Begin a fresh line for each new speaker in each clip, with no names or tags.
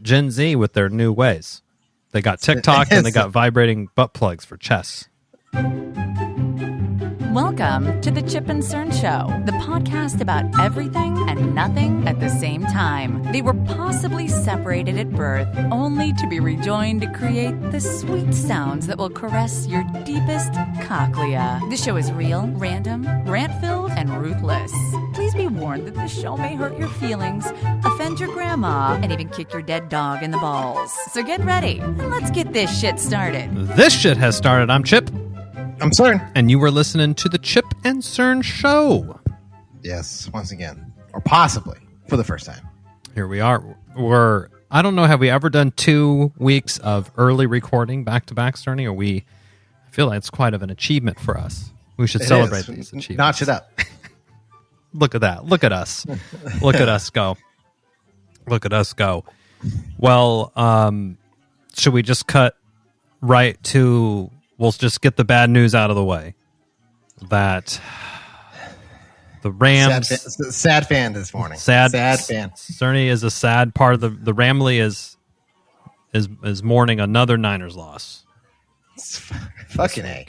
Gen Z with their new ways. They got TikTok and they got vibrating butt plugs for chess.
Welcome to the Chip and Cern Show, the podcast about everything and nothing at the same time. They were possibly separated at birth, only to be rejoined to create the sweet sounds that will caress your deepest cochlea. The show is real, random, rant-filled, and ruthless. Please be warned that this show may hurt your feelings, offend your grandma, and even kick your dead dog in the balls. So get ready, and let's get this shit started.
This shit has started. I'm Chip.
I'm Cern.
And you were listening to the Chip and Cern Show.
Yes, once again. Or possibly for the first time.
Here we are. I don't know, have we ever done 2 weeks of early recording back-to-back, Cerny? I feel like it's quite of an achievement for us. We should celebrate these achievements.
Notch it up.
Look at that. Look at us. Look at us go. Look at us go. Well, should we just cut right to... We'll just get the bad news out of the way. That the Rams...
Sad fan this morning.
Sad
fan.
Cerny is a sad part of the Ramley is mourning another Niners loss.
Fucking A.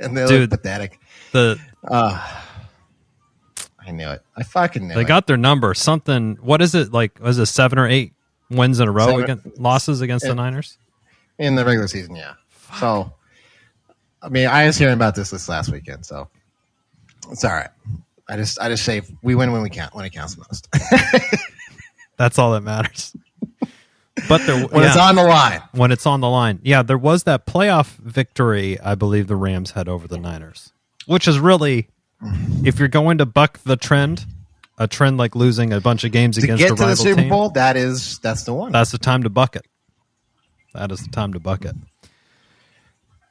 And they
Dude,
look pathetic. I knew it. I fucking knew it.
They got their number. Something... What is it? Like, was it 7 or 8 wins in a row losses against the Niners?
In the regular season, yeah. Fuck. So... I mean, I was hearing about this last weekend, so it's all right. I just say we win when we count, when it counts most.
That's all that matters. But
it's on the line.
When it's on the line. Yeah, there was that playoff victory I believe the Rams had over the Niners, which is really, if you're going to buck the trend, a trend like losing a bunch of games against a rival team. To get to the Super
Bowl, that's the one.
That's the time to buck it. That is the time to buck it.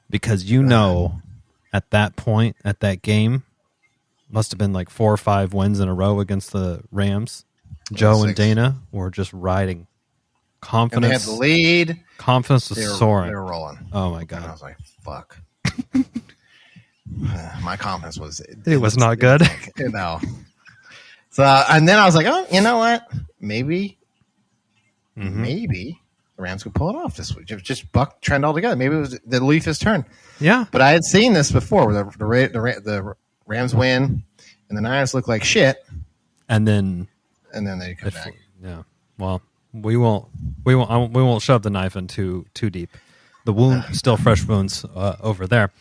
Because at that point, at that game, must have been like 4 or 5 wins in a row against the Rams. Joe and Dana were just riding. Confidence.
And they had the lead.
Confidence was soaring.
They were rolling.
Oh, my God.
And I was like, fuck. My confidence was...
It was not good.
So, and then I was like, oh, you know what? Maybe the Rams could pull it off this week. Just buck trend altogether. Maybe it was the Leafs' turn.
Yeah.
But I had seen this before where the Rams win and the Niners look like shit.
And then
they come back.
Yeah. Well, we won't shove the knife in too deep. The wound, still fresh wounds over there.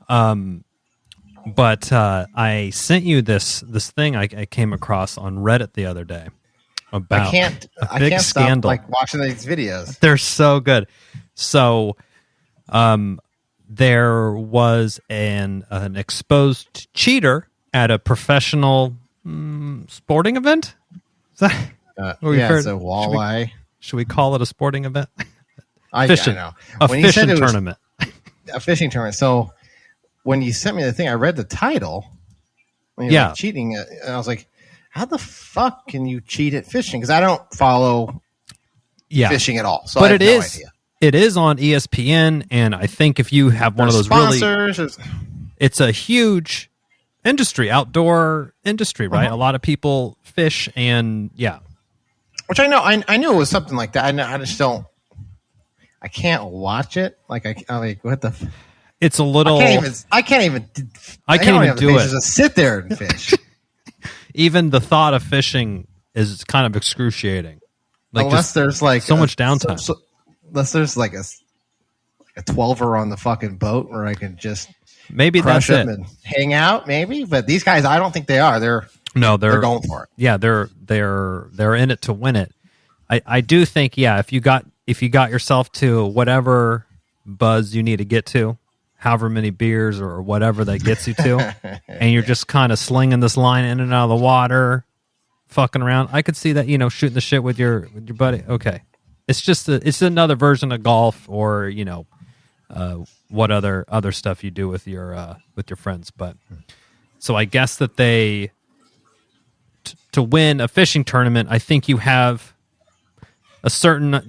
But I sent you this thing I came across on Reddit the other day. About
I can't
scandal.
Stop watching these videos.
They're so good. So, there was an exposed cheater at a professional sporting event. Is that
it's a walleye.
Should we call it a sporting event?
I know.
A fishing tournament.
A fishing tournament. So, when you sent me the thing, I read the title. Like cheating, and I was like, how the fuck can you cheat at fishing? Because I don't follow fishing at all. So
but
I have no idea.
It is on ESPN, and I think if you have one of those
sponsors,
it's a huge industry, outdoor industry, right? A lot of people fish, and
which I know. I knew it was something like that. I just don't. I can't watch it. Like I like what the.
It's a little.
I can't even do it. Just sit there and fish.
Even the thought of fishing is kind of excruciating. Like
unless there's like
so much downtime.
Unless there's like a 12er on the fucking boat where I can just
maybe
crush
that's
them and hang out. Maybe, but these guys, I don't think they are. They're going for it.
Yeah, they're in it to win it. I do think if you got yourself to whatever buzz you need to get to, however many beers or whatever that gets you to, and you're just kind of slinging this line in and out of the water, fucking around. I could see that, shooting the shit with your buddy. Okay, it's just it's another version of golf, or what other stuff you do with your friends. But so I guess that they to win a fishing tournament, I think you have a certain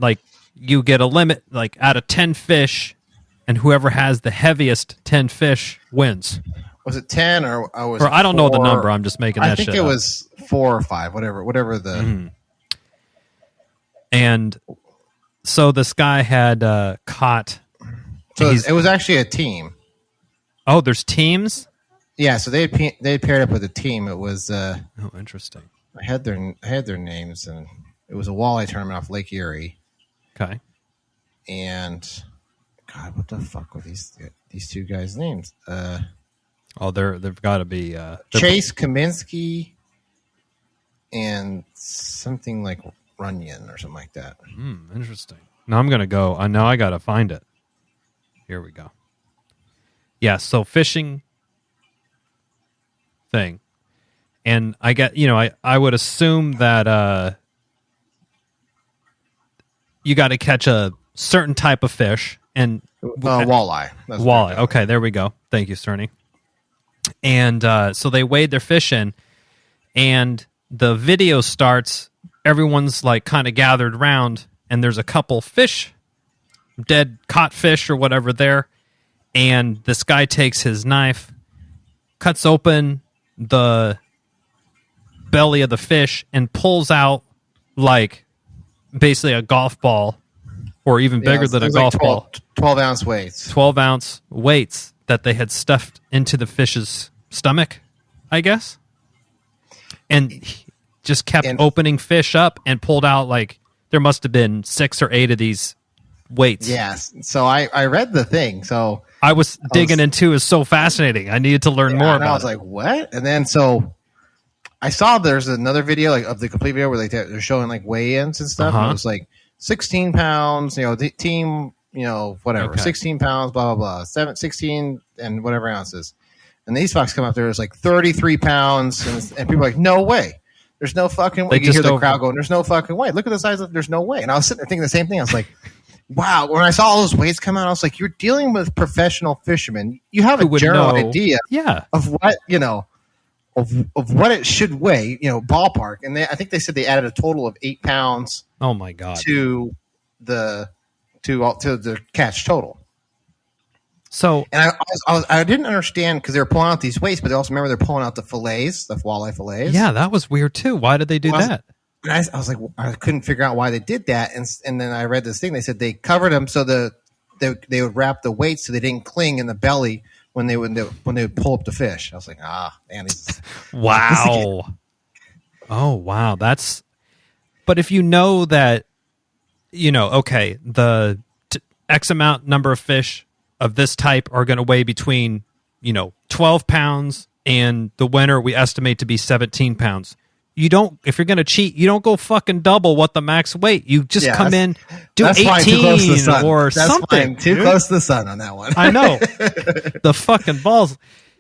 you get a limit out of 10 fish. And whoever has the heaviest 10 fish wins.
Was it 10 or was
or I don't
4?
know the number. I'm just making that shit up.
I think it was 4 or 5, whatever the.
And So this guy had caught.
So it was actually a team.
Oh, there's teams.
Yeah, so they paired up with a team. It was.
Oh, interesting.
I had their names, and it was a walleye tournament off Lake Erie.
Okay.
And God, what the fuck were these two guys' names?
They've got to be
Chase Kaminsky and something like Runyon or something like that.
Interesting. Now I'm gonna go. I know I gotta find it. Here we go. Yeah. So fishing thing, and I get I would assume that you got to catch a certain type of fish and
walleye.
Walleye. Okay, there we go. Thank you, Cerny. And so they weighed their fish in, and the video starts. Everyone's like kind of gathered around, and there's a couple fish, dead caught fish or whatever there. And this guy takes his knife, cuts open the belly of the fish, and pulls out like basically a golf ball, or even bigger than a golf ball.
12-ounce weights.
12-ounce weights that they had stuffed into the fish's stomach, I guess. And he just kept opening fish up and pulled out, like, there must have been 6 or 8 of these weights.
Yes. So I read the thing. So
I was digging into it. Is so fascinating. I needed to learn more about it.
I was like, what? And then so I saw there's another video like of the complete video where they're showing like weigh-ins and stuff. And it was like 16 pounds, the team, whatever, okay. 16 pounds, blah, blah, blah, 16 and whatever ounces. And these fucks come up there, it's like 33 pounds. And people are like, no way. There's no fucking way. You hear the crowd going, there's no fucking way. Look at the size of there's no way. And I was sitting there thinking the same thing. I was like, wow. When I saw all those weights come out, I was like, you're dealing with professional fishermen. You have a general idea of what, of what it should weigh, ballpark. And I think they said they added a total of 8 pounds.
Oh my God.
To the catch total.
So,
and I didn't understand because they were pulling out these weights, but they also remember they're pulling out the fillets, the walleye fillets.
Yeah, that was weird too. Why did they do that?
I was like, I couldn't figure out why they did that. And then I read this thing. They said they covered them so they would wrap the weights so they didn't cling in the belly when they would pull up the fish. I was like, man,
wow. Oh wow, But if you know that, okay, the X amount number of fish of this type are going to weigh between, 12 pounds and the winner we estimate to be 17 pounds. If you're going to cheat, you don't go fucking double what the max weight. You just come in, do 18 or something.
Too close to the sun on that one.
I know. The fucking balls.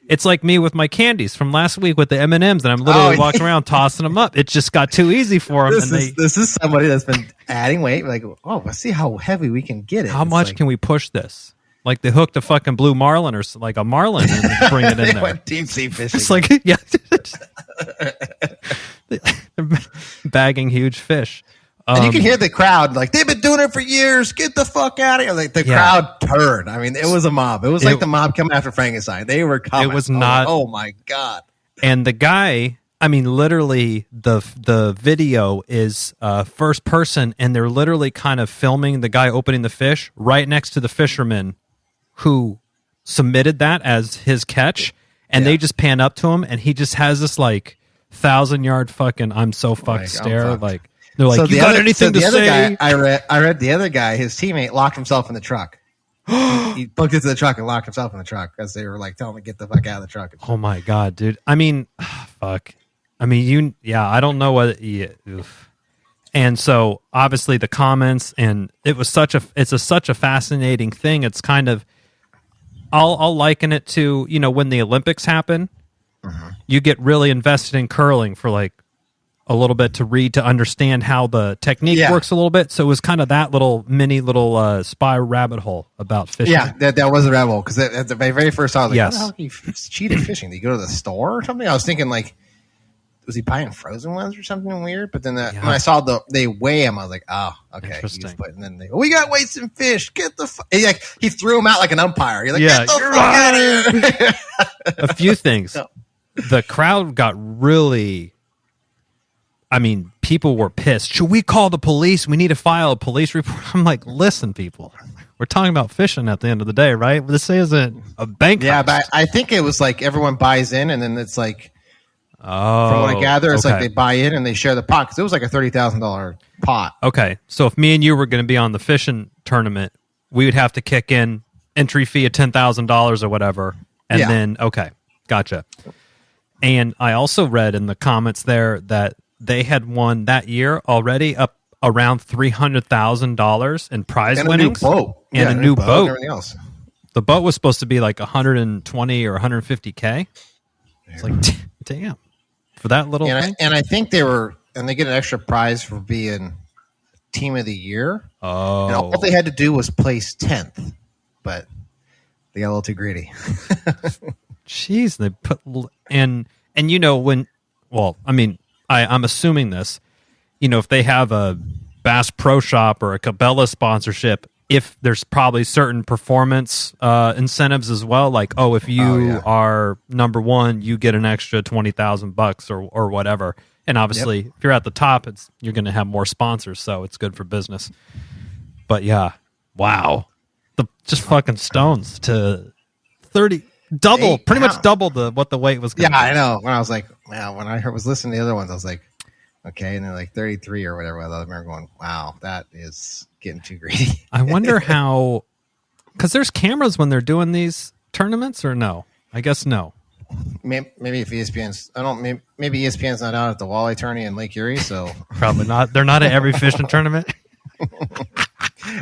It's like me with my candies from last week with the M&Ms, and I'm literally walking around tossing them up. It just got too easy for them.
This is somebody that's been adding weight. Like, let's see how heavy we can get it.
How much can we push this? Like they hooked a fucking blue marlin or like a marlin and bring it in there.
Went deep sea fishing.
It's like, yeah. They're bagging huge fish.
And you can hear the crowd, like, they've been doing it for years. Get the fuck out of here. Like, the crowd turned. I mean, it was a mob. It was like the mob coming after Frankenstein. They were coming.
It was not.
Oh, my God.
And the guy, I mean, literally, the video is first person, and they're literally kind of filming the guy opening the fish right next to the fisherman who submitted that as his catch. And they just pan up to him, and he just has this, like, 1,000-yard fucking I'm so fucked stare. Like, they're like, you got anything to say?
Guy, I read the other guy, his teammate locked himself in the truck. He booked into the truck and locked himself in the truck because they were like telling him to get the fuck out of the truck.
Oh my God, dude. I mean, fuck. I mean, I don't know what. And so obviously the comments, and it was such a fascinating thing. It's kind of, I'll liken it to, when the Olympics happen, you get really invested in curling for like a little bit to read to understand how the technique works a little bit. So it was kind of that mini spy rabbit hole about fishing.
Yeah, that was a rabbit hole because at the very first I was like, how the hell can you cheat at fishing? Did you go to the store or something? I was thinking like, was he buying frozen ones or something weird? But then when I saw they weigh him, I was like, oh, okay. And then we got weights and fish. Get the fuck. He threw him out like an umpire. You're like, get the fuck out of here.
A few things. The crowd got really, I mean, people were pissed. Should we call the police? We need to file a police report. I'm like, listen, people, we're talking about fishing at the end of the day, right? This isn't a bank.
Yeah, but I think it was like everyone buys in, and then it's like, from what I gather, it's like they buy in and they share the pot, because it was like a $30,000 pot.
Okay, so if me and you were going to be on the fishing tournament, we would have to kick in entry fee of $10,000 or whatever, and then okay, gotcha. And I also read in the comments there that they had won that year already up around $300,000 in prize winnings,
and
a new boat,
and everything else.
The boat was supposed to be like 120 or 150K. It's like, damn, for that little thing.
And I think they get an extra prize for being team of the year.
Oh,
and all they had to do was place 10th, but they got a little too greedy.
Jeez, they put and you know when. Well, I mean, I'm assuming this. You know, if they have a Bass Pro Shop or a Cabela sponsorship, if there's probably certain performance incentives as well, like, oh, if you are number one, you get an extra $20,000 or whatever. And obviously, if you're at the top, you're going to have more sponsors, so it's good for business. But yeah, wow, just fucking stones to 30, pretty much double what the weight was.
Yeah, I know. When I was like, wow, when I was listening to the other ones, I was like, okay, and then like 33 or whatever. I remember going, wow, that is getting too greedy.
I wonder how, because there's cameras when they're doing these tournaments, or no? I guess no.
Maybe if ESPN's, maybe ESPN's not out at the walleye tourney in Lake Erie, so
probably not. They're not at every fishing tournament.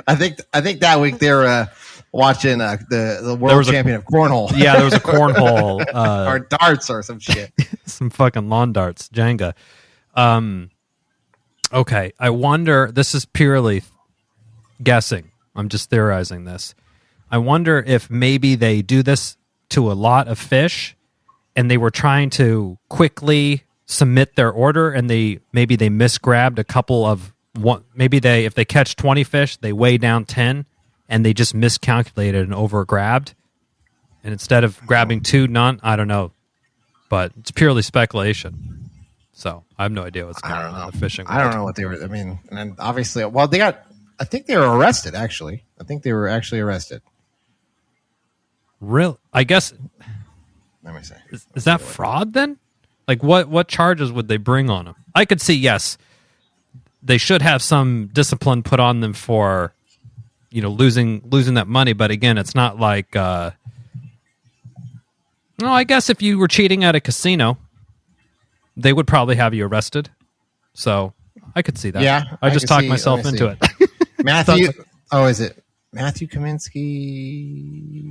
I think that week they were watching the world champion of cornhole.
Yeah, there was a cornhole
or darts or some shit.
Some fucking lawn darts, Jenga. Okay, I wonder. This is purely guessing. I'm just theorizing this. I wonder if maybe they do this to a lot of fish, and they were trying to quickly submit their order, and maybe they misgrabbed a couple of one. Maybe if they catch 20 fish, they weigh down 10, and they just miscalculated and overgrabbed. And instead of grabbing none. I don't know, but it's purely speculation. So I have no idea what's going on in the fishing world.
I don't know what they were. I mean, and then obviously, well, I think they were arrested. Actually, I think they were actually arrested.
Real? I guess.
Let me see.
Is that fraud then? Like what charges would they bring on them? I could see, yes, they should have some discipline put on them for, losing that money. But again, it's not like. I guess if you were cheating at a casino, they would probably have you arrested. So I could see that.
Yeah,
I just talked myself into it.
Matthew. Is it Matthew Kaminsky?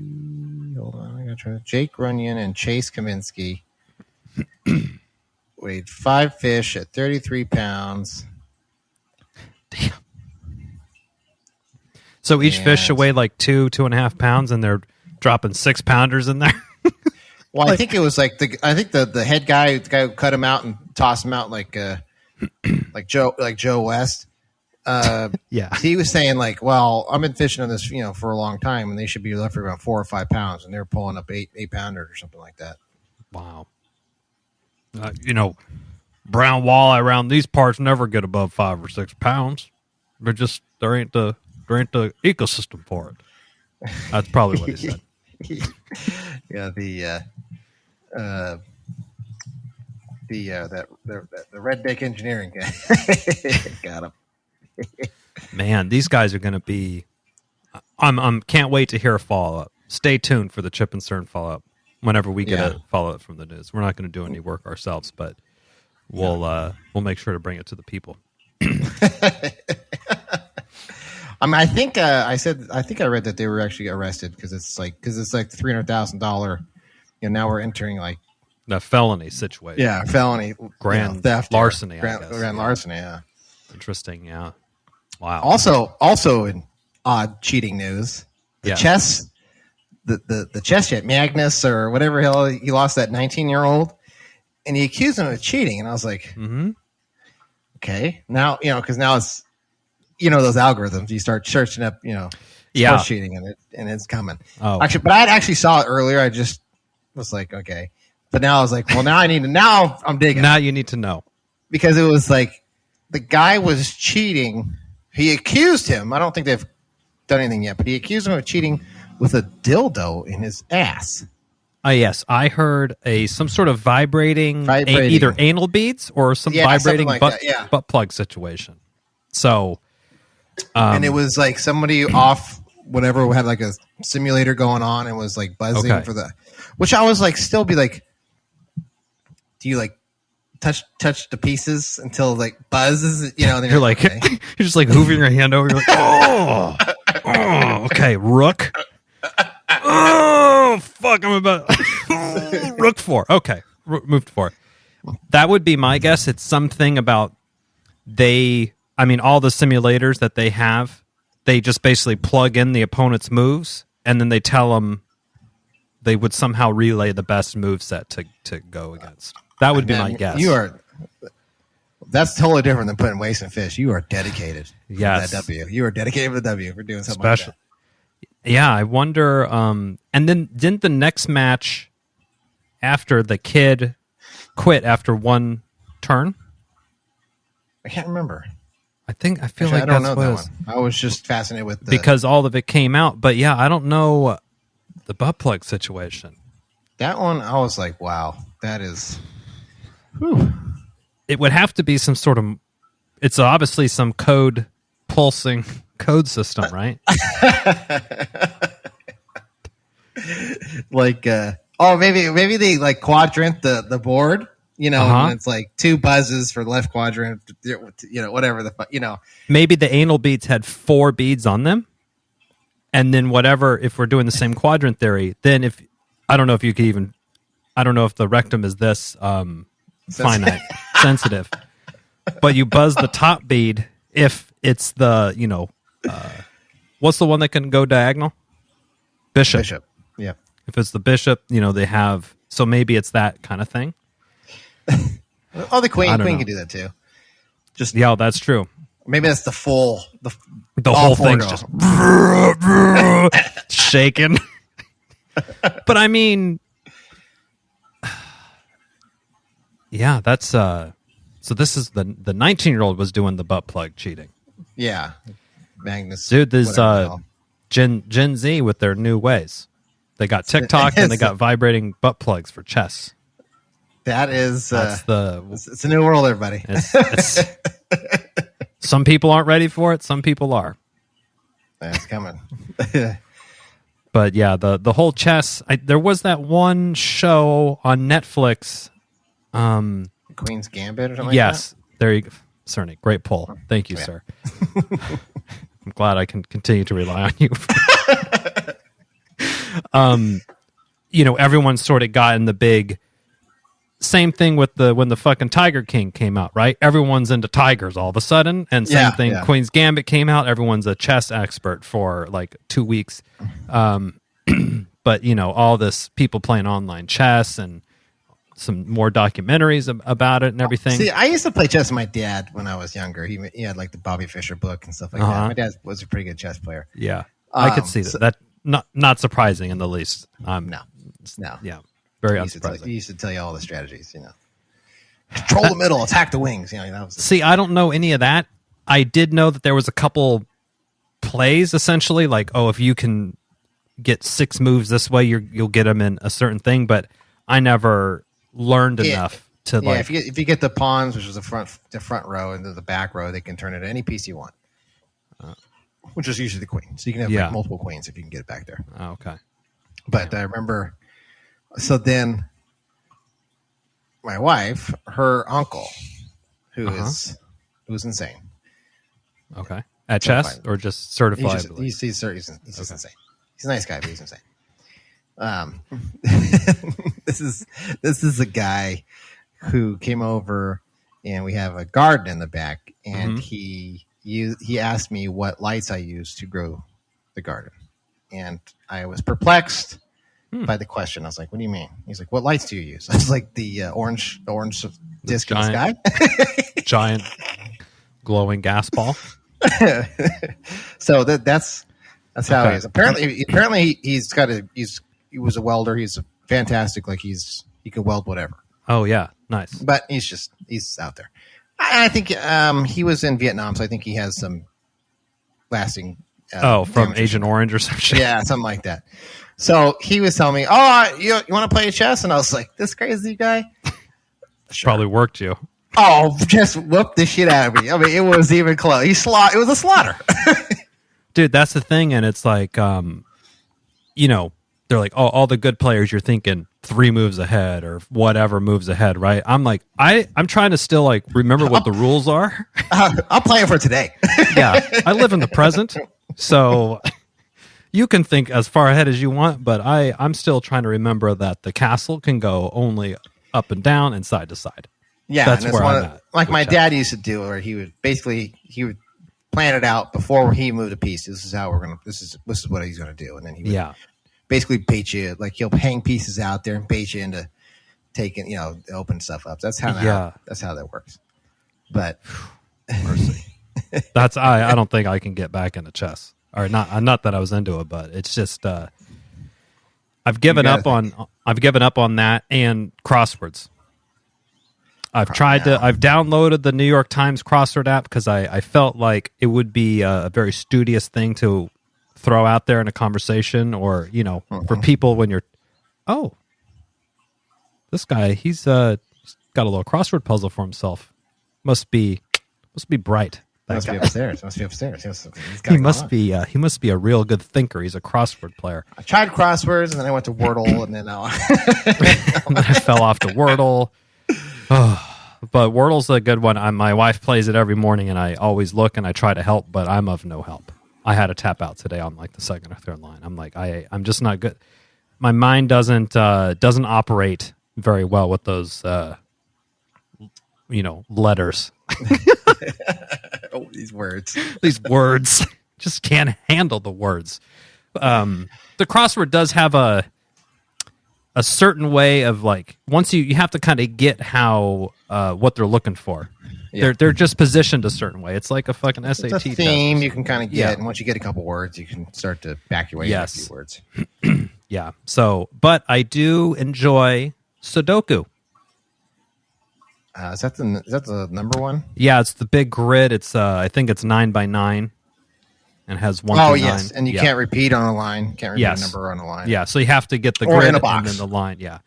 Hold on, I gotta try. Jake Runyon and Chase Kaminsky weighed 5 fish at 33 pounds.
Damn. So each fish should weigh like 2.5 pounds, and they're dropping 6-pounders in there.
Well, I think it was like the head guy, the guy who cut him out and tossed him out like Joe West.
Yeah,
he was saying like, well, I've been fishing on this, for a long time, and they should be left for about 4 or 5 pounds, and they're pulling up 8-pounders or something like that.
Wow. Brown walleye around these parts never get above 5 or 6 pounds. There ain't the ecosystem for it. That's probably what he said.
Yeah, the red deck engineering guy got him.
Man, these guys are going to be. Can't wait to hear a follow up. Stay tuned for the Chip and Cern follow up. Whenever we get a follow up from the news, we're not going to do any work ourselves, but we'll make sure to bring it to the people.
I think I read that they were actually arrested because it's like $300,000. Now we're entering like
the felony situation.
Yeah, felony
grand
theft,
larceny.
Grand larceny. Yeah,
interesting. Yeah, wow.
Also in odd cheating news, the chess jet Magnus or whatever hell he lost that 19-year-old, and he accused him of cheating, and I was like, okay, now because now it's. Those algorithms, you start searching up, sports cheating and it's coming.
Oh,
actually, but I actually saw it earlier. I just was like, okay, but now I was like, well, now I'm digging.
Now you need to know.
because it was like the guy was cheating. He accused him. I don't think they've done anything yet, but he accused him of cheating with a dildo in his ass.
Yes, I heard some sort of vibrating. Either anal beads or some vibrating
like
butt plug situation. So,
and it was like somebody off whatever had like a simulator going on and was like buzzing for the, which I was like, still be like, do you like touch the pieces until like buzzes? You know, then
you're like, you're just like moving your hand over. You're like, oh, okay, rook. Oh, fuck, I'm about rook 4. Okay, moved 4. That would be my guess. It's something about all the simulators that they have, they just basically plug in the opponent's moves, and then they tell them they would somehow relay the best move set to go against. That would be my guess.
That's totally different than putting weights and fish. You are dedicated.
Yes.
To that W. You are dedicated to the W for doing something like that.
Yeah, I wonder. And then didn't the next match after the kid quit after one turn?
I can't remember.
I feel like
I don't know that one. I was just fascinated with
because all of it came out. But yeah, I don't know the butt plug situation.
That one, I was like, wow, that is. Whew.
It would have to be some sort of. It's obviously some pulsing code system, right?
Like, maybe they like quadrant the board, you know, and it's like 2 buzzes for left quadrant, you know, whatever the fuck, you know.
Maybe the anal beads had 4 beads on them, and then whatever. If we're doing the same quadrant theory, then I don't know if you could even. I don't know if the rectum is this finite sensitive, but you buzz the top bead if it's the what's the one that can go diagonal? Bishop.
Yeah.
If it's the bishop, they have. So maybe it's that kind of thing.
The queen can do that too. Just
that's true.
Maybe that's the
whole thing's just shaking. But I mean, yeah, that's so this is the 19-year-old was doing the butt plug cheating.
Yeah. Magnus.
Dude, there's Gen Z with their new ways. They got TikTok and they got vibrating butt plugs for chess.
That is it's a new world, everybody.
It's some people aren't ready for it, some people are.
That's coming.
But yeah, the whole chess, there was that one show on Netflix,
Queen's Gambit or something
yes, like that? There you go. Cerny, great poll. Thank you, sir. I'm glad I can continue to rely on you. Everyone sort of got in the big same thing with when the fucking Tiger King came out, right? Everyone's into tigers all of a sudden, and same thing. Yeah. Queen's Gambit came out. Everyone's a chess expert for like 2 weeks. But all this people playing online chess and some more documentaries about it and everything.
See, I used to play chess with my dad when I was younger. He had like the Bobby Fischer book and stuff like that. My dad was a pretty good chess player.
Yeah, I could see that. Not surprising in the least.
No.
Yeah, very unsurprising.
He used to tell you all the strategies. Control the middle, attack the wings. That was
see, I don't know any of that. I did know that there was a couple plays essentially, like if you can get 6 moves this way, you'll get them in a certain thing. But I never learned enough to like.
If you get the pawns, which is the front row, and the back row, they can turn it to any piece you want, which is usually the queen. So you can have like multiple queens if you can get it back there.
Oh, okay.
But I remember. So then, my wife, her uncle, who's insane.
Okay. At chess or just certified?
He's just insane. He's a nice guy, but he's insane. This is a guy who came over, and we have a garden in the back, and he asked me what lights I use to grow the garden, and I was perplexed by the question. I was like, "What do you mean?" He's like, "What lights do you use?" I was like, "The orange disc in the sky,
giant glowing gas ball."
So that's how he is. Apparently he was a welder. He's fantastic. Like he can weld whatever.
Oh yeah, nice.
But he's out there. I think he was in Vietnam, so I think he has some lasting.
From Agent Orange or some shit.
Yeah, something like that. So he was telling me, "Oh, you want to play chess?" And I was like, "This crazy guy."
Sure. Probably worked you.
Oh, just whooped the shit out of me. I mean, it was even close. It was a slaughter.
Dude, that's the thing, and it's like, you know, they're like, oh, all the good players, you're thinking 3 moves ahead or whatever moves ahead, right? I'm like, I'm trying to still like remember what the rules are.
I'll play it for today.
Yeah, I live in the present, so you can think as far ahead as you want, but I'm still trying to remember that the castle can go only up and down and side to side.
Yeah,
that's where I'm at.
Like my dad used to do, where he would plan it out before he moved a piece. This is how we're gonna. This is what he's gonna do, and then he would basically bait you. Like he'll hang pieces out there and bait you into taking, open stuff up. That's how that works. But
mercy. That's I don't think I can get back into chess. Or not that I was into it, but it's just I've given up on that and crosswords. I've downloaded the New York Times crossword app because I felt like it would be a very studious thing to throw out there in a conversation, or for people when you're, this guy, he's got a little crossword puzzle for himself. Must be bright.
Must be upstairs.
He must be a real good thinker. He's a crossword player.
I tried crosswords, and then I went to Wordle, and then
I fell off to Wordle. But Wordle's a good one. My wife plays it every morning, and I always look and I try to help, but I'm of no help. I had to tap out today on like the second or third line. I'm like, I'm just not good. My mind doesn't operate very well with those letters.
Oh, these words
Just can't handle the words. The crossword does have a certain way of like, once you have to kind of get how what they're looking for. Yeah. They're just positioned a certain way. It's like a fucking SAT
test. It's a theme you can kind of get, and once you get a couple words, you can start to back your way into a few words.
Yeah. So, but I do enjoy Sudoku.
Is that the number one?
Yeah, it's the big grid. It's I think it's 9x9, and has 1
through 9.
Yes,
and you can't repeat on a line. Can't repeat a number on a line.
Yeah, so you have to get the
or
grid
in a box.
And then the line. Yeah.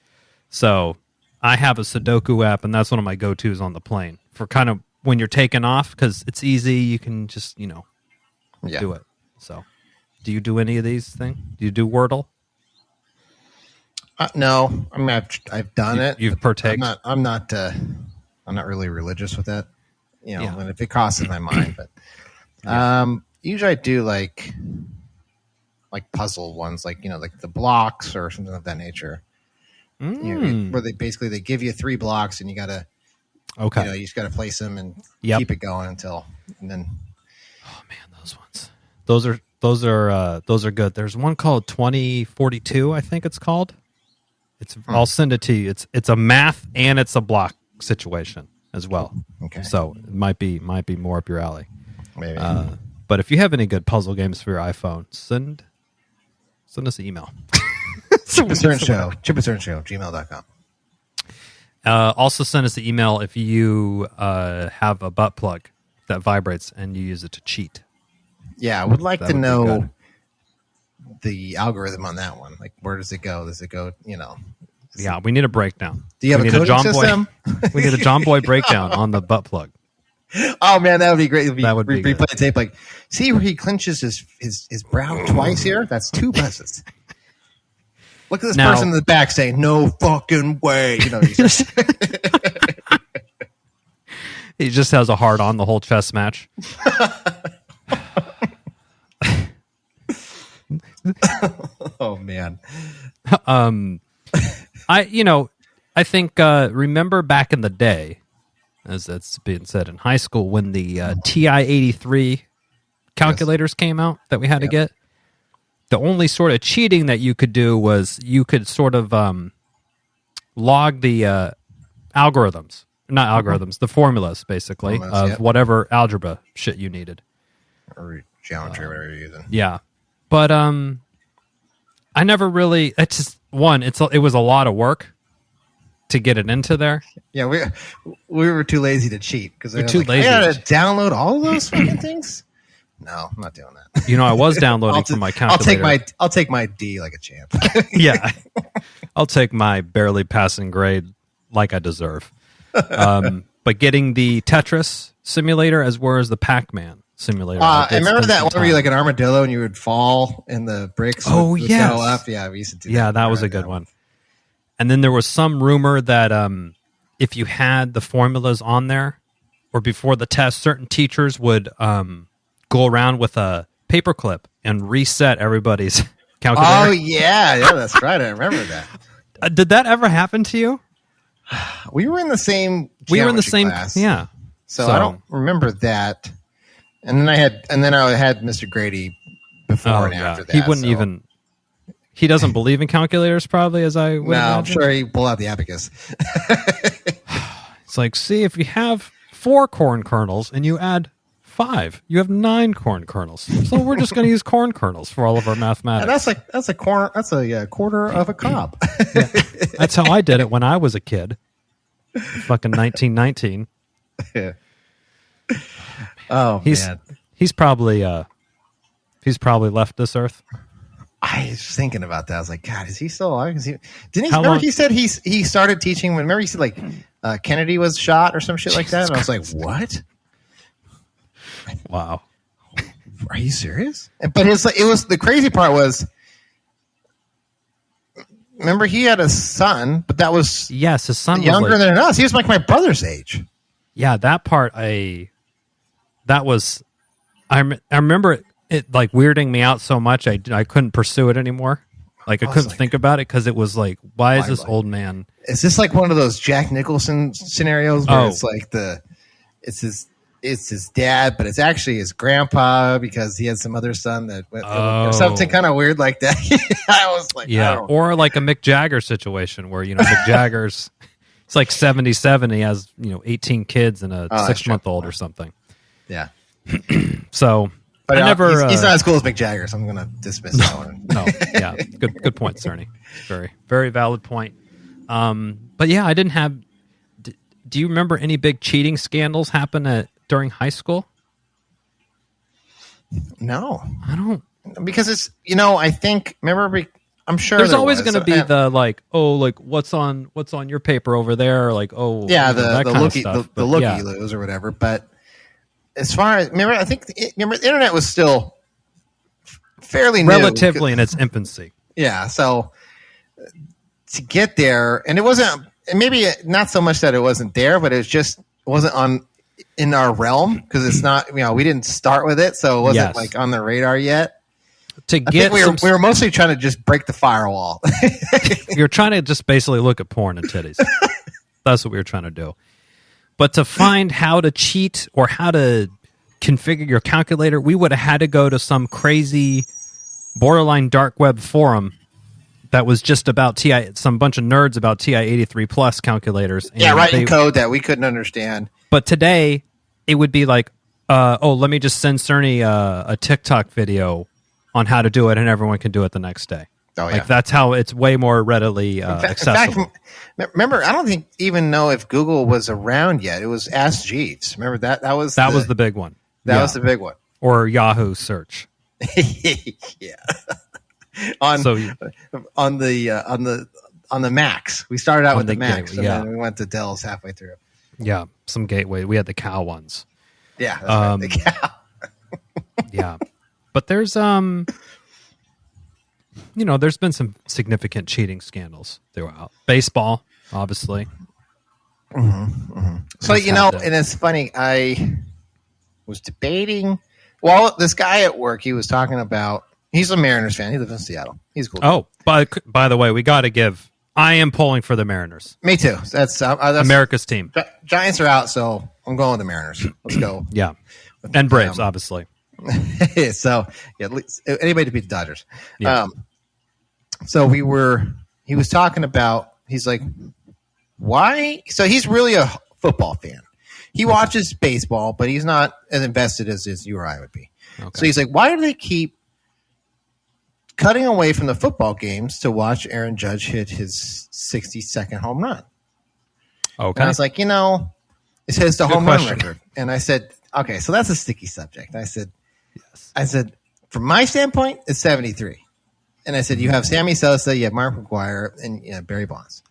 So I have a Sudoku app, and that's one of my go-tos on the plane for kind of when you're taking off, because it's easy. You can just do it. So, do you do any of these things? Do you do Wordle?
No, I mean I've done it.
You've partaken.
I'm not really religious with that, and if it crosses my mind, but usually I do like puzzle ones, like the blocks or something of that nature. Where they give you 3 blocks and you gotta, you just gotta place them and keep it going and then.
Oh man, those ones. Those are good. There's one called 2042, I think it's called. I'll send it to you. It's a math and it's a block situation as well.
Okay.
So it might be more up your alley.
Maybe.
But if you have any good puzzle games for your iPhone, send us an email.
Chip and Stern Show, gmail.com.
Also send us an email if you have a butt plug that vibrates and you use it to cheat.
Yeah, I would like to know the algorithm on that one. Like, where does it go? Does it go,
Yeah, we need a breakdown.
Do you have a coding system?
We need a John Boy breakdown on the butt plug.
Oh man, that would be great.
That would be good.
Replay the tape. Like, see where he clenches his brow twice here? That's 2 buzzes. Look at this person in the back saying, "No fucking way!"
He just has a hard on the whole chess match.
Oh man.
I think remember back in the day, as that's being said, in high school when the TI-83 calculators came out that we had to get. The only sort of cheating that you could do was you could sort of log the algorithms, not algorithms, the formulas basically of whatever algebra shit you needed,
or geometry, whatever you're using.
Yeah, but I never really. It's just it was a lot of work to get it into there.
Yeah, we were too lazy to cheat because
we're too lazy.
I gotta download all of those fucking things. No, I'm not doing that.
I was downloading from my calculator.
I'll take my D like a champ.
Yeah, I'll take my barely passing grade like I deserve. But getting the Tetris simulator as well as the Pac-Man simulator.
I remember that one where you're like an armadillo and you would fall and the bricks would go up. Yeah, we used to do that.
Yeah, that was a good one. And then there was some rumor that if you had the formulas on there or before the test, certain teachers would go around with a paperclip and reset everybody's calculator.
Oh, yeah, that's right. I remember that.
Did that ever happen to you?
We were in the same class.
Yeah.
So I don't remember that. And then I had Mr. Grady before and after that.
He wouldn't even. He doesn't believe in calculators, probably, as I would imagine.
I'm sure he pulled out the abacus.
It's like, see, if you have 4 corn kernels and you add 5, you have 9 corn kernels. So we're just going to use corn kernels for all of our mathematics.
And that's a quarter of a cob.
Yeah. That's how I did it when I was a kid. Fucking 1919.
Yeah. Oh, man.
He's probably left this earth.
I was thinking about that. I was like, God, is he still alive? Remember he said he started teaching when, remember he said like Kennedy was shot or some shit like that? And I was like, what?
Wow.
Are you serious? But it was the crazy part was, remember he had a son, but that was
his son was
younger than us. He was like my brother's age.
Yeah, that part I remember it like weirding me out so much I couldn't pursue it anymore. Like I couldn't think about it because it was like, why is this old man?
Is this like one of those Jack Nicholson scenarios where it's like it's his dad, but it's actually his grandpa because he had some other son that went or something kind of weird like that. I was like,
or like a Mick Jagger situation where Mick Jagger's it's like 77, he has 18 kids and a 6-month-old or something.
Yeah.
So.
But
I never.
He's not as cool as Mick Jagger, so I'm going to dismiss that one.
No, yeah, good point, Cerny. Very, very valid point. But yeah, I didn't have. Do you remember any big cheating scandals happen during high school?
No,
I don't.
Because it's I think I'm sure
there's always going to be the what's on your paper over there, or like
the looky loos or whatever, but. As far as I think the internet was still fairly new,
relatively in its infancy.
Yeah, so to get there, and it wasn't maybe not so much that it wasn't there, but it wasn't in our realm because it's not. We didn't start with it, so it wasn't like on the radar yet.
To get,
we were mostly trying to just break the firewall.
You're trying to just basically look at porn and titties. That's what we were trying to do. But to find how to cheat or how to configure your calculator, we would have had to go to some crazy borderline dark web forum that was just about some bunch of nerds about TI-83 plus calculators.
And writing code that we couldn't understand.
But today, it would be like, let me just send Cerny a TikTok video on how to do it, and everyone can do it the next day.
Oh, yeah.
Like that's how it's way more readily accessible.
In fact, remember, I don't even know if Google was around yet. It was Ask Jeeves. Remember that? That was
the big one.
That was the big one.
Or Yahoo search.
Yeah. on the Macs. We started out with the Macs, and then we went to Dell's halfway through.
Yeah, some gateway. We had the cow ones.
Yeah, that's right, the cow.
Yeah, but there's there's been some significant cheating scandals throughout baseball, obviously.
Mm-hmm, mm-hmm. So and it's funny. I was debating. Well, this guy at work, he was talking about. He's a Mariners fan. He lives in Seattle. He's cool.
Oh, by the way, we got to give. I am pulling for the Mariners.
Me too. That's
America's team.
Giants are out, so I'm going with the Mariners. Let's go.
Yeah, and Braves, obviously.
So at least anybody to beat the Dodgers.
Yeah.
So he was talking about. He's like, why? So he's really a football fan. He watches baseball, but he's not as invested as you or I would be. Okay. So he's like, why do they keep cutting away from the football games to watch Aaron Judge hit his 62nd home run?
Okay.
And I was like, it says the home run record. And I said, okay, so that's a sticky subject. I said, from my standpoint, it's 73. And I said, you have Sammy Sosa, you have Mark McGwire, and Barry Bonds.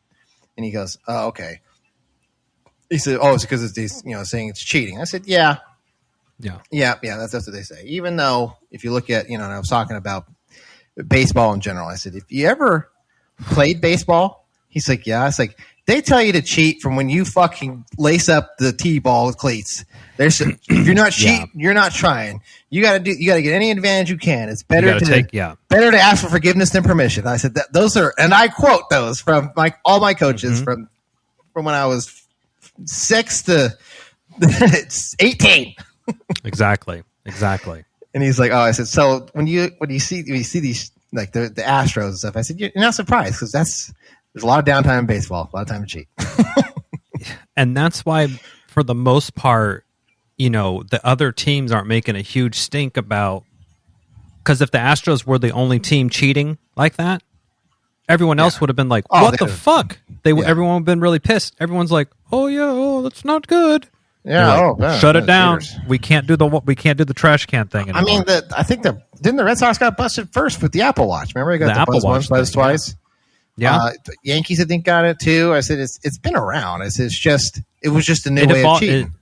And he goes, oh, okay. He said, oh, it's because it's these, saying it's cheating. I said, yeah. That's what they say. Even though if you look at, and I was talking about baseball in general, I said, if you ever played baseball, he's like, yeah. It's like, they tell you to cheat from when you fucking lace up the T-ball with cleats. If you're not cheating, you're not trying. You got to get any advantage you can. It's better to ask for forgiveness than permission. I said those are, and I quote those from all my coaches from when I was 6 to 18.
Exactly.
And he's like, oh, I said, so when you see these like the Astros and stuff, I said, you're not surprised because there's a lot of downtime in baseball, a lot of time to cheat.
And that's why, for the most part, the other teams aren't making a huge stink about, because if the Astros were the only team cheating like that, everyone else would have been like, what the fuck? Everyone would have been really pissed. Everyone's like, that's not good.
Yeah,
like, shut it down. We can't do the trash can thing anymore.
I mean, didn't the Red Sox got busted first with the Apple Watch? Remember, they got the Apple Watch once, twice.
Yeah,
Yankees I think got it too. I said it's been around. I said it was just a new way of cheating.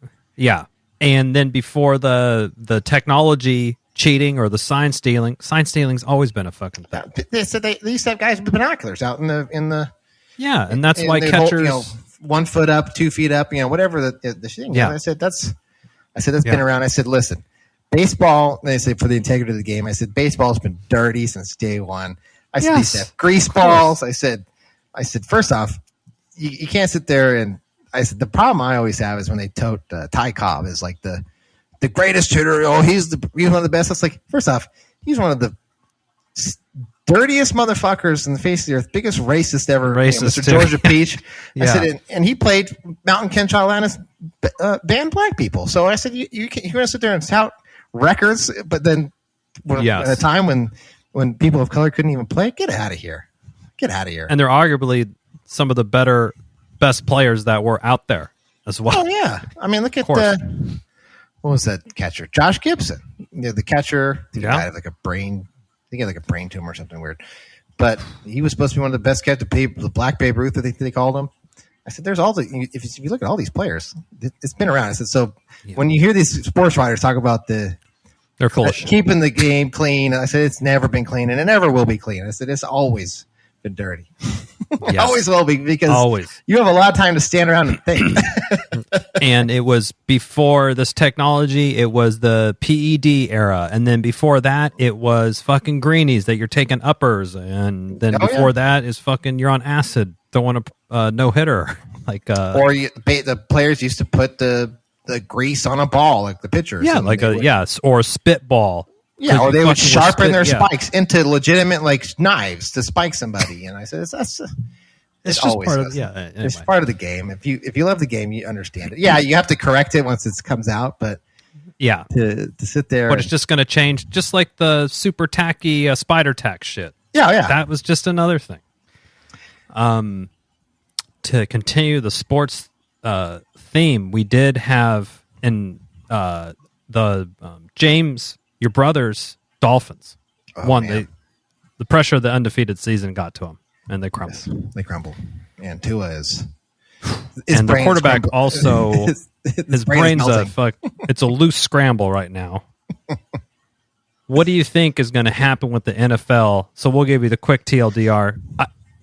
And then before the technology cheating or the sign stealing's always been a fucking thing.
They said they used to have guys with binoculars out in the
and that's why catchers
hold, 1 foot up, 2 feet up, whatever the thing. Yeah, I said that's been around. I said, listen, baseball. They say for the integrity of the game. I said baseball's been dirty since day one. I said these have grease balls. I said first off, you can't sit there and I said the problem I always have is when they tote Ty Cobb as like the greatest hitter. Oh, he's one of the best. It's like first off, he's one of the dirtiest motherfuckers in the face of the earth, biggest racist ever. Mr. Georgia Peach. I said, and he played Mountain Ken Atlantis banned black people. So I said, you're going to sit there and tout records, but then at a time when people of color couldn't even play, get out of here. And
they're arguably some of the best players that were out there as well.
Oh yeah, I mean, look at what was that catcher? Josh Gibson, the catcher. He had like a brain. He had like a brain tumor or something weird. But he was supposed to be one of the best catchers, the Black Babe Ruth, I think they called him. I said, there's all if you look at all these players, it's been around. I said, so when you hear these sports writers talk about they're full of shit. Keeping the game clean, I said, it's never been clean and it never will be clean. I said, it's always been dirty. Always will be because you have a lot of time to stand around and think.
And it was before this technology, it was the PED era. And then before that, it was fucking greenies that you're taking uppers. And then that is fucking you're on acid throwing a no-hitter. Like
the players used to put the grease on a ball, like the pitchers.
Yeah, or a spitball.
Yeah, or they would sharpen their spikes into legitimate like knives to spike somebody. And I said, it's
just part of anyway.
It's part of the game. If you love the game, you understand it. Yeah, you have to correct it once it comes out, but to sit there,
but it's just going to change, just like the super tacky spider tack shit.
Yeah,
that was just another thing. To continue the sports theme, we did have in the James. Your brother's Dolphins won. The pressure of the undefeated season got to them, and they crumbled.
Yes, they crumbled. And Tua is...
and the quarterback also... his brain's it's a loose scramble right now. What do you think is going to happen with the NFL? So we'll give you the quick TLDR.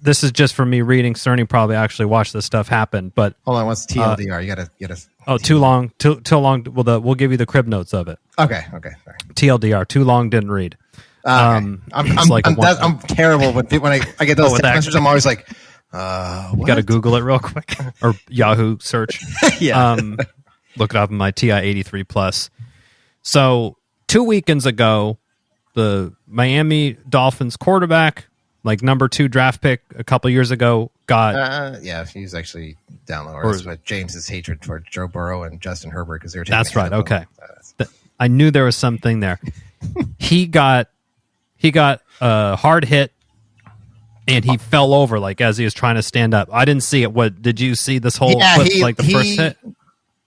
This is just from me reading. Cerny probably actually watched this stuff happen. But
hold on, what's TLDR? You gotta.
Oh, too long. Too long. We'll give you the crib notes of it.
Okay. Sorry.
TLDR. Too long. Didn't read.
I'm terrible when I get those messages. I'm always like,
you got to Google it real quick or Yahoo search. Look it up in my TI-83 Plus. So 2 weekends ago, the Miami Dolphins quarterback, like number 2 draft pick a couple years ago, got
he's actually down lower. But James's hatred for Joe Burrow and Justin Herbert because they were taking
that's right. Okay, I knew there was something there. He got a hard hit And he fell over like as he was trying to stand up. I didn't see it. What did you see? This whole clip, the first hit.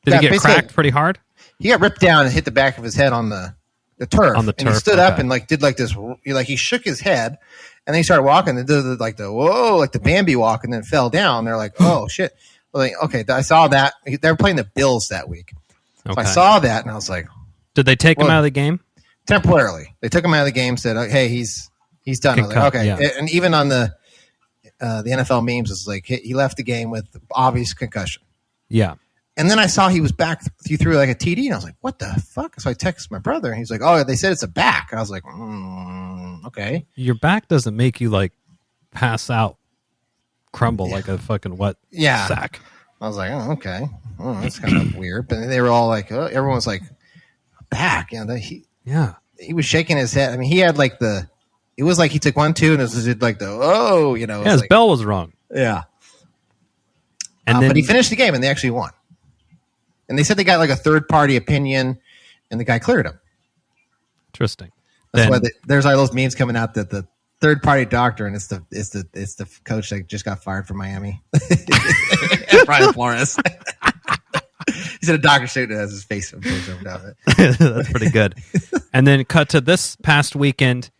Did he get cracked pretty hard?
He got ripped down and hit the back of his head on the turf.
On the turf,
and he stood up and like did like this. Like he shook his head, and then he started walking and did like the whoa, like the Bambi walk, and then fell down. They're like, oh shit. Like, okay, I saw that. They were playing the Bills that week. So I saw that, and I was like,
did they take him out of the game?
Temporarily. They took him out of the game, said, hey, he's done. I was like, okay. Yeah. And even on the NFL memes, it's like he left the game with obvious concussion.
Yeah.
And then I saw he was back. He threw like a TD, and I was like, what the fuck? So I texted my brother, and he's like, oh, they said it's a back. And I was like, okay.
Your back doesn't make you like pass out, crumble like a fucking wet sack.
I was like, oh, okay. Oh, that's kind of weird. But they were all like, everyone was like, back. You know, he was shaking his head. I mean, he had like it was like he took 1, 2, and it was like you know.
Yeah, his
like,
bell was wrong.
Yeah.
And then,
but he finished the game, and they actually won. And they said they got like a third-party opinion, and the guy cleared him.
Interesting.
That's why there's all those memes coming out that the third-party doctor, and it's the coach that just got fired from Miami, Brian Flores. He's in a doctor suit and has his face down it.
That's pretty good. And then cut to this past weekend,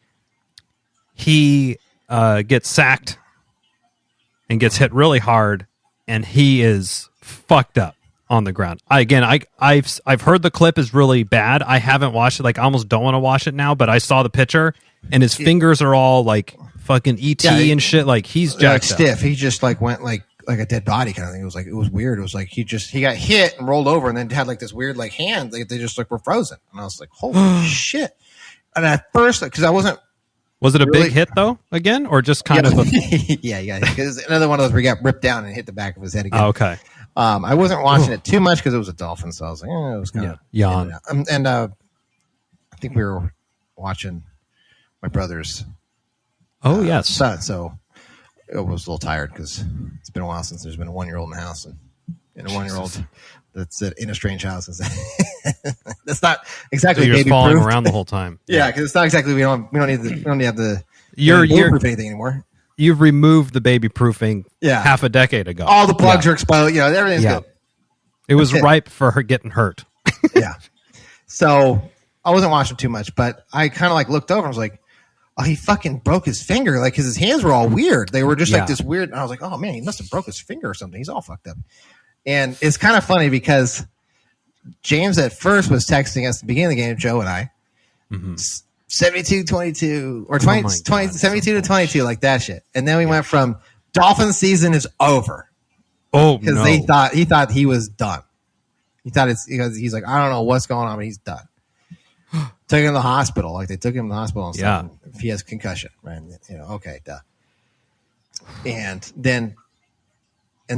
he gets sacked and gets hit really hard, and he is fucked up on the ground. I've heard the clip is really bad. I haven't watched it. Like, I almost don't want to watch it now, but I saw the picture, and his fingers are all like fucking ET and shit. Like, he's jacked up.
Stiff. He just like went like a dead body kind of thing. It was weird. It was like he got hit and rolled over, and then had like this weird like hand. Like, they just like were frozen, and I was like, holy shit. And at first, because I wasn't.
Was it a big hit though? Again, or just kind of?
Yeah. Because another one of those where he got ripped down and hit the back of his head again.
Oh, okay.
I wasn't watching it too much because it was a Dolphin, so I was like, it was kind of
yawn.
And I think we were watching my brother's.
Oh yes,
son. So I was a little tired because it's been a while since there's been a 1-year-old in the house, and a 1-year-old that's in a strange house. That's not exactly
so you're
baby
falling
proof.
around the whole time.
Yeah, because it's not exactly we don't have the bulletproof anything anymore.
You've removed the baby proofing half a decade ago.
All the plugs are exposed. You know, everything's good.
It was ripe for her getting hurt.
Yeah. So I wasn't watching too much, but I kind of like looked over and was like, oh, he fucking broke his finger. Like, because his hands were all weird. They were just like this weird. And I was like, oh man, he must have broke his finger or something. He's all fucked up. And it's kind of funny because James at first was texting us at the beginning of the game, Joe and I, 72-22 or 72-22, like that shit. And then we went from Dolphins season is over.
Oh,
because he thought he was done. He thought it's because he's like, I don't know what's going on, but he's done. Took him to the hospital. Like, they took him to the hospital and stuff. If he has concussion, right? You know, okay, duh. And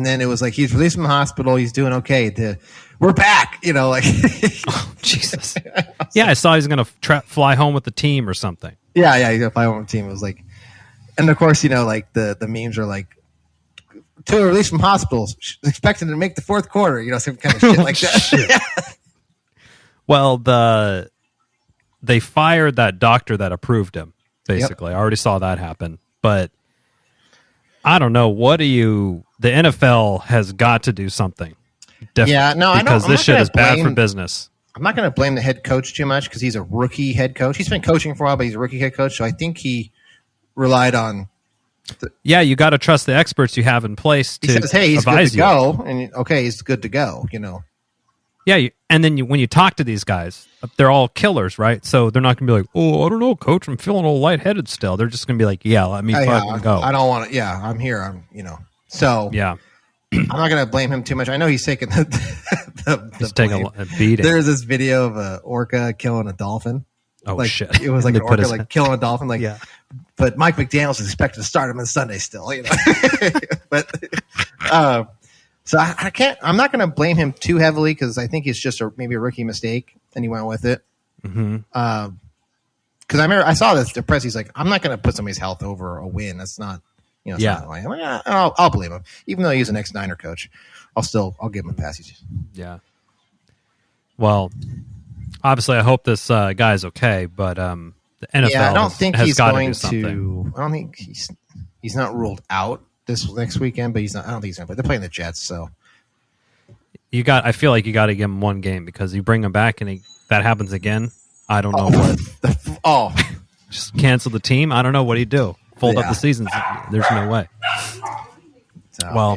then it was like he's released from the hospital. He's doing okay. We're back. You know, like
oh, Jesus. Yeah, I saw he's going to fly home with the team or something.
Yeah, he's going to fly home with the team. It was like, and of course, you know, like the memes are like, to a release from hospitals, expecting to make the fourth quarter. You know, some kind of shit like that.
Well, they fired that doctor that approved him. Basically, I already saw that happen, but. I don't know. The NFL has got to do something different. Yeah, no, because this shit is bad for business.
I'm not going to blame the head coach too much because he's a rookie head coach. He's been coaching for a while, but he's a rookie head coach. So I think he relied on.
You got to trust the experts you have in place to advise you.
Hey, he's good to go. And okay, he's good to go, you know.
Yeah, and then when you talk to these guys, they're all killers, right? So they're not going to be like, oh, I don't know, coach, I'm feeling a little lightheaded still. They're just going to be like, yeah, let me fucking go.
I don't want to. Yeah, I'm here. I'm, you know. So
yeah,
I'm not going to blame him too much. I know he's taking
he's taking a beating.
There's this video of an orca killing a dolphin.
Oh,
like,
shit.
It was like an orca like killing a dolphin. Like,
yeah.
But Mike McDaniels is expected to start him on Sunday still, you know. But so I'm not going to blame him too heavily because I think it's just maybe a rookie mistake, and he went with it.
Mm-hmm.
Because I remember I saw this. The press, he's like, I'm not going to put somebody's health over a win. That's not, you know.
Yeah.
I'm like, I'll believe him, even though he's an ex-Niner coach. I'll give him a pass.
Yeah. Well, obviously, I hope this guy's okay, but the NFL
I don't think
has
he's
got
going
to do something.
I don't think he's not ruled out this next weekend, but he's not. I don't think he's going to play. They're playing the Jets, so
I feel like you got to give him one game because you bring him back and that happens again. I don't know what. Just cancel the team. I don't know what he'd do. Fold up the season. There's no way. So,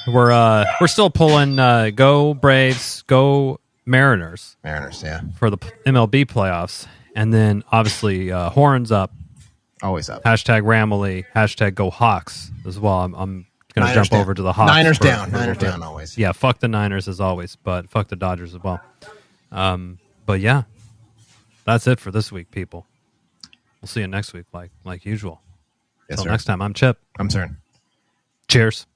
we're still pulling. Go Braves. Go Mariners.
Mariners, yeah,
for the MLB playoffs, and then obviously horns up.
Always up.
Hashtag Ramley. Hashtag Go Hawks as well. I'm going to jump over to the Hawks.
Niners down. Niners down always.
Yeah, fuck the Niners as always, but fuck the Dodgers as well. But yeah, that's it for this week, people. We'll see you next week, like usual.
Yes,
Until
sir.
next time, I'm Chip.
I'm CERN.
Cheers.